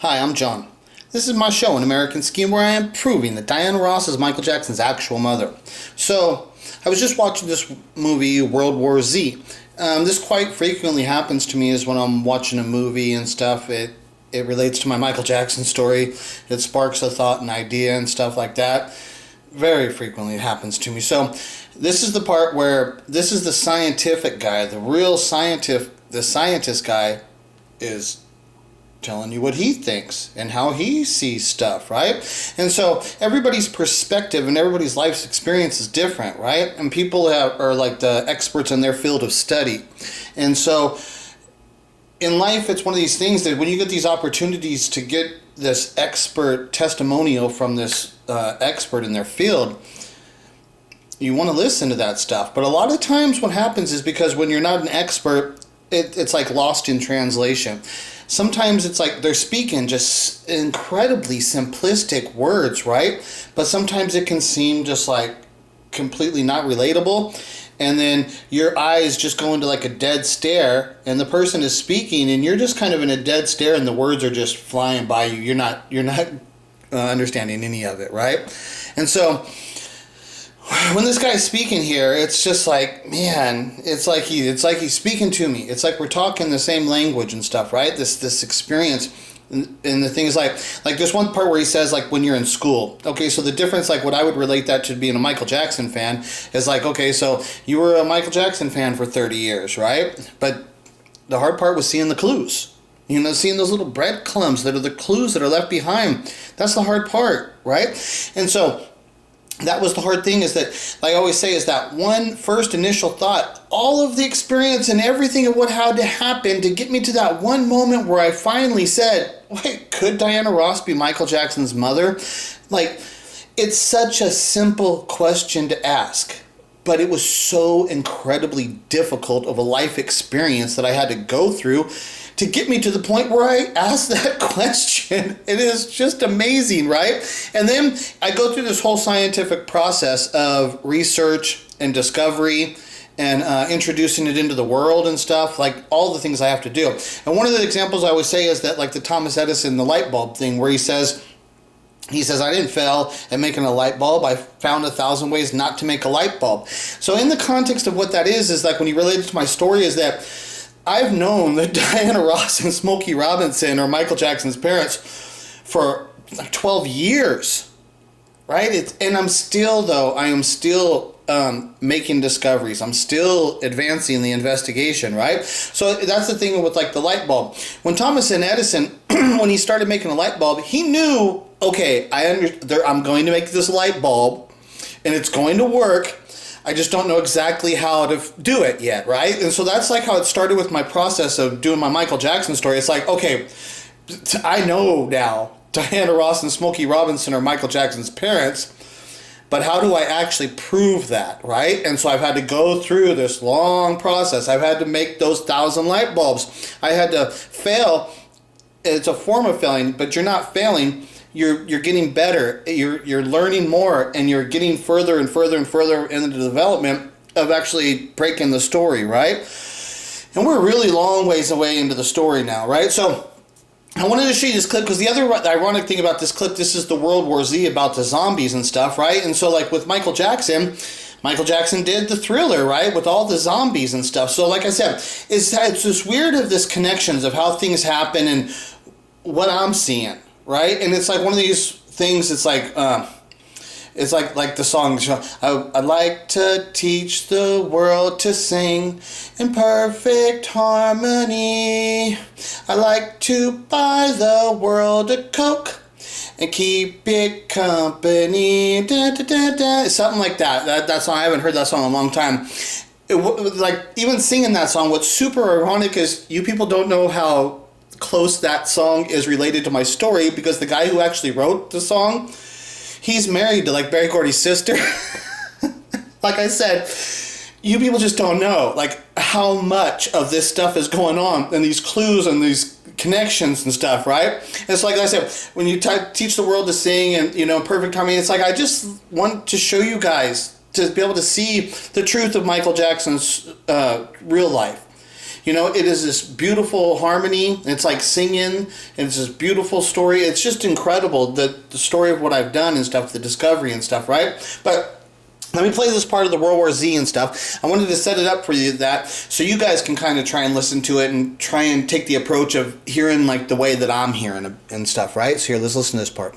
Hi, I'm John. This is my show, An American Scheme, where I am proving that Diana Ross is Michael Jackson's actual mother. So, I was just watching this movie, World War Z. This quite frequently happens to me is when I'm watching a movie and stuff. It relates to my Michael Jackson story. It sparks a thought and idea and stuff like that. Very frequently it happens to me. So, this is the part where this is the scientific guy, the real scientist, the scientist guy is telling you what he thinks and how he sees stuff, right? And so everybody's perspective and everybody's life's experience is different, right? And people are like the experts in their field of study. And so in life, it's one of these things that when you get these opportunities to get this expert testimonial from this expert in their field, you want to listen to that stuff. But a lot of times what happens is because when you're not an expert, it's like lost in translation. Sometimes it's like they're speaking just incredibly simplistic words, right? But sometimes it can seem just like completely not relatable. And then your eyes just go into like a dead stare and the person is speaking and you're just kind of in a dead stare and the words are just flying by you. You're not understanding any of it, right? And so when this guy's speaking here, it's just like, man, it's like he's speaking to me. It's like we're talking the same language and stuff, right? This experience, and the thing is like there's one part where he says like when you're in school. Okay, so the difference, like what I would relate that to being a Michael Jackson fan is like, okay, so you were a Michael Jackson fan for 30 years, right? But the hard part was seeing the clues. You know, seeing those little breadcrumbs that are the clues that are left behind. That's the hard part, right? And so that was the hard thing, is that, like I always say, is that one first initial thought, all of the experience and everything of what had to happen to get me to that one moment where I finally said, wait, could Diana Ross be Michael Jackson's mother? Like, it's such a simple question to ask, but it was so incredibly difficult of a life experience that I had to go through to get me to the point where I asked that question. It is just amazing, right? And then I go through this whole scientific process of research and discovery and introducing it into the world and stuff, like all the things I have to do. And one of the examples I always say is that, like the Thomas Edison, the light bulb thing, where he says, I didn't fail at making a light bulb. I found 1,000 ways not to make a light bulb. So in the context of what that is like when you relate it to my story, is that I've known that Diana Ross and Smokey Robinson are Michael Jackson's parents for like 12 years, right? I am still making discoveries. I'm still advancing the investigation, right? So that's the thing with like the light bulb. When Thomas and Edison, when he started making a light bulb, he knew, okay, I'm going to make this light bulb and it's going to work. I just don't know exactly how to do it yet, right? And so that's like how it started with my process of doing my Michael Jackson story. It's like, okay, I know now Diana Ross and Smokey Robinson are Michael Jackson's parents, but how do I actually prove that, right? And so I've had to go through this long process. I've had to make those 1,000 light bulbs. I had to fail. It's a form of failing, but you're not failing. You're getting better, you're learning more, and you're getting further and further and further into the development of actually breaking the story, right? And we're really long ways away into the story now, right? So I wanted to show you this clip because the other ironic thing about this clip, this is the World War Z about the zombies and stuff, right? And so like with Michael Jackson did the Thriller, right? With all the zombies and stuff. So like I said, it's this weird of this connections of how things happen and what I'm seeing. Right? And it's like one of these things, it's like the song, I'd like to teach the world to sing in perfect harmony. I like to buy the world a Coke and keep it company. Da, da, da, da. Something like that. That song, I haven't heard that song in a long time. Like, even singing that song, what's super ironic is you people don't know how close that song is related to my story, because the guy who actually wrote the song, he's married to like Berry Gordy's sister. Like I said, you people just don't know like how much of this stuff is going on and these clues and these connections and stuff, right? It's like I said, when you teach the world to sing and, you know, perfect harmony, it's like I just want to show you guys to be able to see the truth of Michael Jackson's real life. You know, it is this beautiful harmony. It's like singing. It's this beautiful story. It's just incredible, the story of what I've done and stuff, the discovery and stuff, right? But let me play this part of the World War Z and stuff. I wanted to set it up for you that so you guys can kind of try and listen to it and try and take the approach of hearing like the way that I'm hearing and stuff, right? So here, let's listen to this part.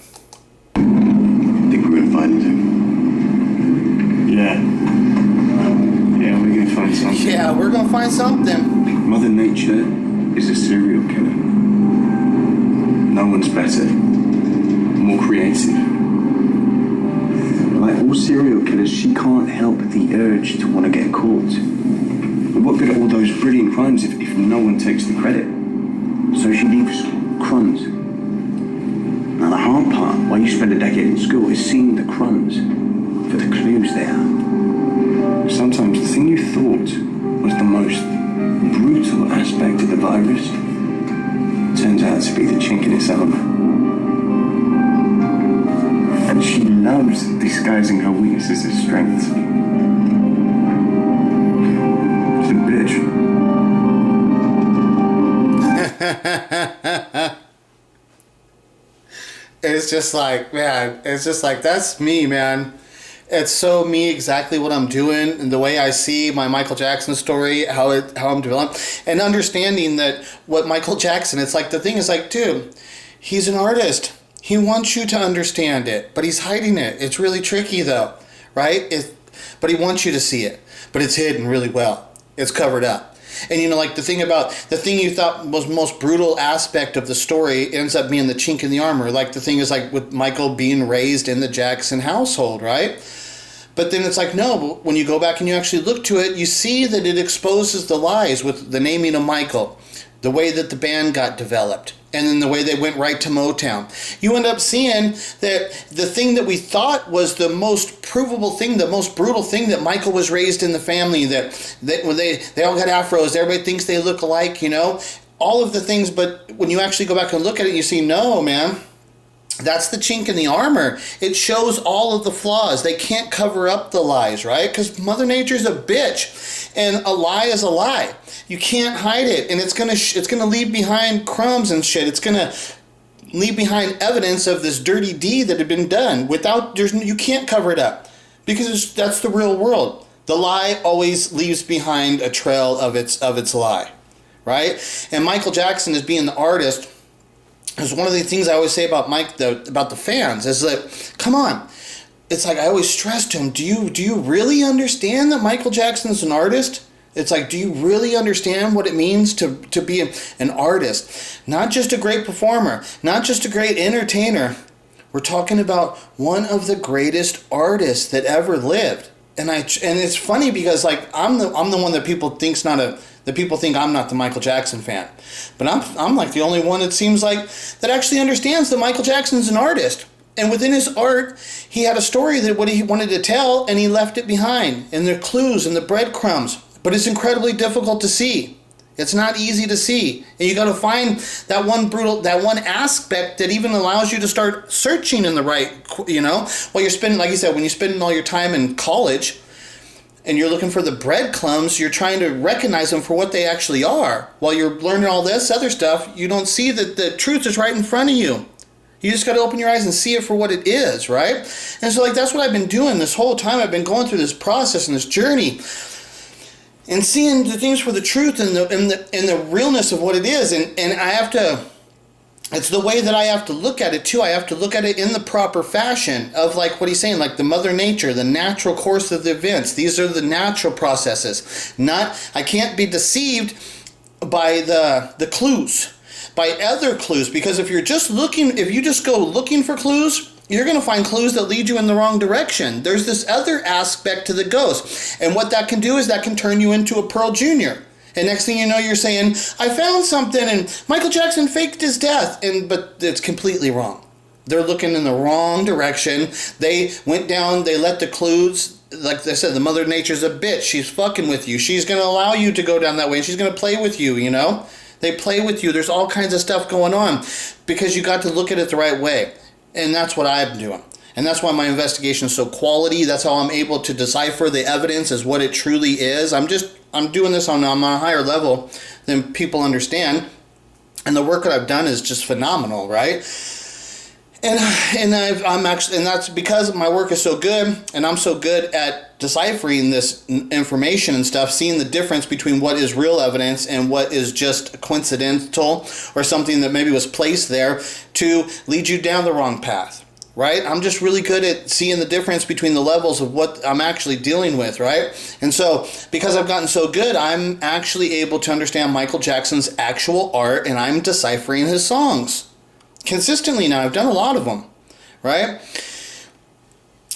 Think we're gonna find him? Yeah, we're gonna find something. Yeah, we're gonna find something. Mother Nature is a serial killer. No one's better, more creative. Like all serial killers, she can't help the urge to want to get caught. But what good are all those brilliant crimes if no one takes the credit? So she leaves crumbs. Now the hard part, while you spend a decade in school, is seeing the crumbs for the clues there. Sometimes the thing you thought was the most brutal aspect of the virus turns out to be the chink in its armor. And she loves disguising her weaknesses as strengths. She's a bitch. It's just like, man, it's just like, that's me, man. It's so me, exactly what I'm doing, and the way I see my Michael Jackson story, how I'm developing, and understanding that what Michael Jackson, it's like, the thing is like, dude, he's an artist. He wants you to understand it, but he's hiding it. It's really tricky though, right? But he wants you to see it, but it's hidden really well. It's covered up. And you know, like the thing you thought was most brutal aspect of the story ends up being the chink in the armor. Like the thing is like with Michael being raised in the Jackson household, right? But then it's like, no, when you go back and you actually look to it, you see that it exposes the lies with the naming of Michael, the way that the band got developed, and then the way they went right to Motown. You end up seeing that the thing that we thought was the most provable thing, the most brutal thing, that Michael was raised in the family, that when they all got afros, everybody thinks they look alike, you know, all of the things. But when you actually go back and look at it, you see, no, man, that's the chink in the armor. It shows all of the flaws. They can't cover up the lies, right? Because Mother Nature's a bitch, and a lie is a lie. You can't hide it, and it's gonna leave behind crumbs and shit. It's gonna leave behind evidence of this dirty deed that had been done. You can't cover it up, because that's the real world. The lie always leaves behind a trail of its lie, right? And Michael Jackson, as being the artist, is one of the things I always say about about the fans is that, come on, it's like I always stress to him, do you really understand that Michael Jackson's an artist? It's like, do you really understand what it means to be an artist? Not just a great performer, not just a great entertainer. We're talking about one of the greatest artists that ever lived. And it's funny because like I'm the one that people think I'm not the Michael Jackson fan. But I'm like the only one, it seems like, that actually understands that Michael Jackson's an artist. And within his art, he had a story that what he wanted to tell, and he left it behind, and the clues and the breadcrumbs. But it's incredibly difficult to see. It's not easy to see. And you got to find that one aspect that even allows you to start searching in the right, you know, while you're spending, like you said, when you're spending all your time in college and you're looking for the breadcrumbs, you're trying to recognize them for what they actually are. While you're learning all this other stuff, you don't see that the truth is right in front of you. You just got to open your eyes and see it for what it is, right? And so like that's what I've been doing this whole time. I've been going through this process and this journey, and seeing the things for the truth and the realness of what it is. And I have to, it's the way that I have to look at it too. I have to look at it in the proper fashion of like what he's saying, like the Mother Nature, the natural course of the events. These are the natural processes. I can't be deceived by the clues, by other clues, because if you just go looking for clues, you're going to find clues that lead you in the wrong direction. There's this other aspect to the ghost. And what that can do is that can turn you into a Pearl Jr. And next thing you know, you're saying, I found something and Michael Jackson faked his death. But it's completely wrong. They're looking in the wrong direction. They went down, they let the clues, like I said, the Mother Nature's a bitch. She's fucking with you. She's going to allow you to go down that way, and she's going to play with you, you know? They play with you. There's all kinds of stuff going on because you got to look at it the right way. And that's what I'm doing. And that's why my investigation is so quality. That's how I'm able to decipher the evidence as what it truly is. I'm doing this on a higher level than people understand. And the work that I've done is just phenomenal, right? And that's because my work is so good, and I'm so good at deciphering this information and stuff, seeing the difference between what is real evidence and what is just coincidental or something that maybe was placed there to lead you down the wrong path, right? I'm just really good at seeing the difference between the levels of what I'm actually dealing with, right? And so because I've gotten so good, I'm actually able to understand Michael Jackson's actual art, and I'm deciphering his songs consistently now. I've done a lot of them, right?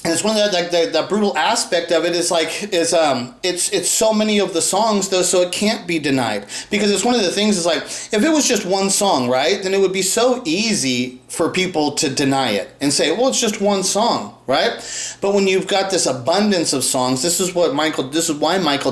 And it's one of the brutal aspect of it is it's so many of the songs though, so it can't be denied, because it's one of the things is like, if it was just one song, right, then it would be so easy for people to deny it and say, well, it's just one song, right? But when you've got this abundance of songs, this is why Michael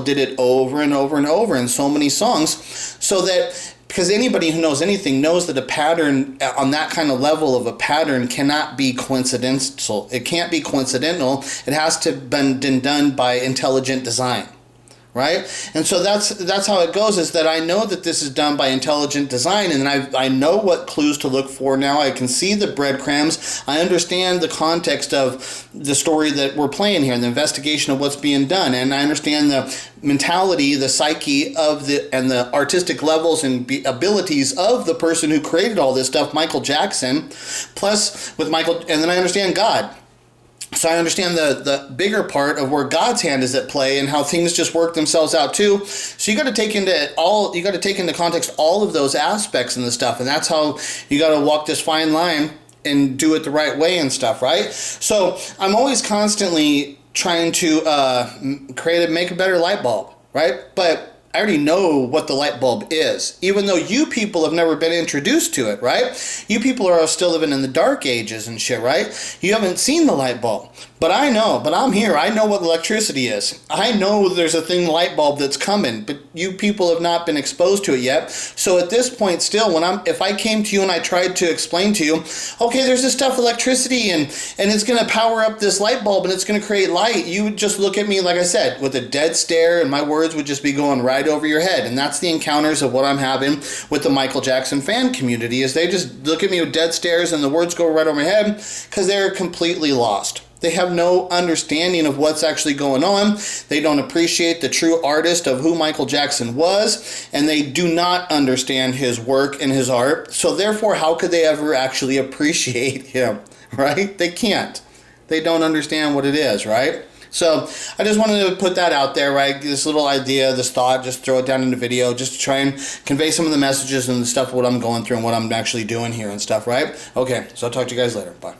did it over and over and over in so many songs, so that because anybody who knows anything knows that a pattern on that kind of level of a pattern cannot be coincidental. It can't be coincidental. It has to have been done by intelligent design, right? And so that's how it goes, is that I know that this is done by intelligent design, and I know what clues to look for now. I can see the breadcrumbs. I understand the context of the story that we're playing here and the investigation of what's being done, and I understand the mentality, the psyche of and the artistic levels and abilities of the person who created all this stuff, Michael Jackson, plus with Michael, and then I understand God. So I understand the bigger part of where God's hand is at play and how things just work themselves out too. So you got to take into context all of those aspects and the stuff, and that's how you got to walk this fine line and do it the right way and stuff, right? So I'm always constantly trying to make a better light bulb, right? But I already know what the light bulb is, even though you people have never been introduced to it, right? You people are still living in the dark ages and shit, right? You haven't seen the light bulb. But I know, but I'm here. I know what electricity is. I know there's a thing, light bulb, that's coming, but you people have not been exposed to it yet. So at this point still, if I came to you and I tried to explain to you, okay, there's this stuff, electricity, and it's going to power up this light bulb and it's going to create light, you would just look at me, like I said, with a dead stare, and my words would just be going right over your head. And that's the encounters of what I'm having with the Michael Jackson fan community, is they just look at me with dead stares and the words go right over my head because they're completely lost. They have no understanding of what's actually going on. They don't appreciate the true artist of who Michael Jackson was, and they do not understand his work and his art. So therefore, how could they ever actually appreciate him, right? They can't. They don't understand what it is, right? So I just wanted to put that out there, right? This little idea, this thought, just throw it down in the video, just to try and convey some of the messages and the stuff, what I'm going through and what I'm actually doing here and stuff, right? Okay, so I'll talk to you guys later. Bye.